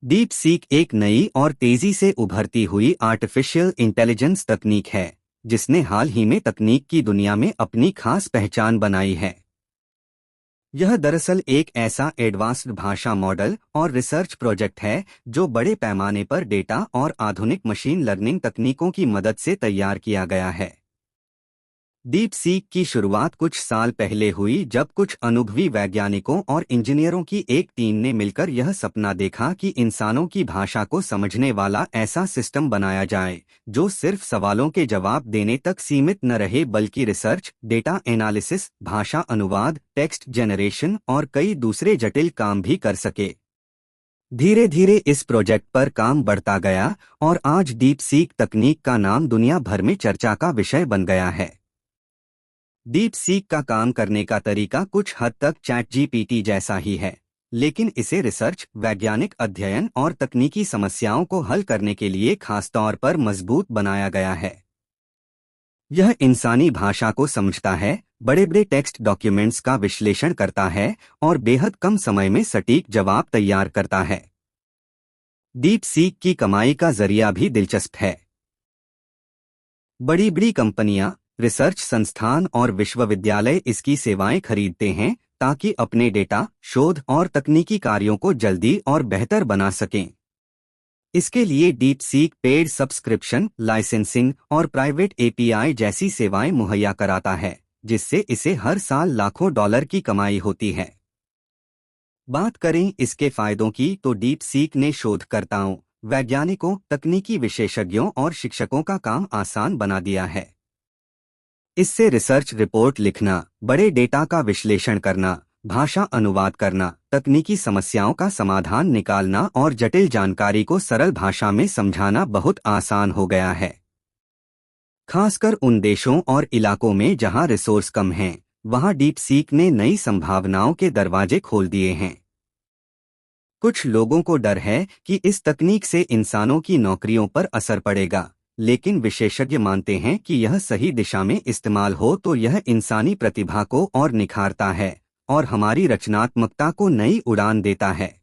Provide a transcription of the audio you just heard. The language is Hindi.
डीप सीक एक नई और तेजी से उभरती हुई आर्टिफिशियल इंटेलिजेंस तकनीक है जिसने हाल ही में तकनीक की दुनिया में अपनी खास पहचान बनाई है। यह दरअसल एक ऐसा एडवांस्ड भाषा मॉडल और रिसर्च प्रोजेक्ट है जो बड़े पैमाने पर डेटा और आधुनिक मशीन लर्निंग तकनीकों की मदद से तैयार किया गया है। डीप सीक की शुरुआत कुछ साल पहले हुई जब कुछ अनुभवी वैज्ञानिकों और इंजीनियरों की एक टीम ने मिलकर यह सपना देखा कि इंसानों की भाषा को समझने वाला ऐसा सिस्टम बनाया जाए जो सिर्फ सवालों के जवाब देने तक सीमित न रहे बल्कि रिसर्च, डेटा एनालिसिस, भाषा अनुवाद, टेक्स्ट जनरेशन और कई दूसरे जटिल काम भी कर सके। धीरे धीरे इस प्रोजेक्ट पर काम बढ़ता गया और आज डीप सीक तकनीक का नाम दुनिया भर में चर्चा का विषय बन गया है। डीप सीक का काम करने का तरीका कुछ हद तक चैट जीपीटी जैसा ही है, लेकिन इसे रिसर्च, वैज्ञानिक अध्ययन और तकनीकी समस्याओं को हल करने के लिए खासतौर पर मजबूत बनाया गया है। यह इंसानी भाषा को समझता है, बड़े बड़े टेक्स्ट डॉक्यूमेंट्स का विश्लेषण करता है और बेहद कम समय में सटीक जवाब तैयार करता है। डीप सीक की कमाई का जरिया भी दिलचस्प है। बड़ी बड़ी कंपनियां, रिसर्च संस्थान और विश्वविद्यालय इसकी सेवाएं खरीदते हैं ताकि अपने डेटा, शोध और तकनीकी कार्यों को जल्दी और बेहतर बना सकें। इसके लिए deep seek paid subscription, licensing और प्राइवेट एपीआई जैसी सेवाएं मुहैया कराता है, जिससे इसे हर साल लाखों डॉलर की कमाई होती है। बात करें इसके फायदों की तो डीप सीक ने शोधकर्ताओं, वैज्ञानिकों, तकनीकी विशेषज्ञों और शिक्षकों का काम आसान बना दिया है। इससे रिसर्च रिपोर्ट लिखना, बड़े डेटा का विश्लेषण करना, भाषा अनुवाद करना, तकनीकी समस्याओं का समाधान निकालना और जटिल जानकारी को सरल भाषा में समझाना बहुत आसान हो गया है। खासकर उन देशों और इलाकों में जहां रिसोर्स कम हैं, वहां डीप सीक ने नई संभावनाओं के दरवाजे खोल दिए हैं। कुछ लोगों को डर है कि इस तकनीक से इंसानों की नौकरियों पर असर पड़ेगा, लेकिन विशेषज्ञ मानते हैं कि यह सही दिशा में इस्तेमाल हो तो यह इंसानी प्रतिभा को और निखारता है और हमारी रचनात्मकता को नई उड़ान देता है।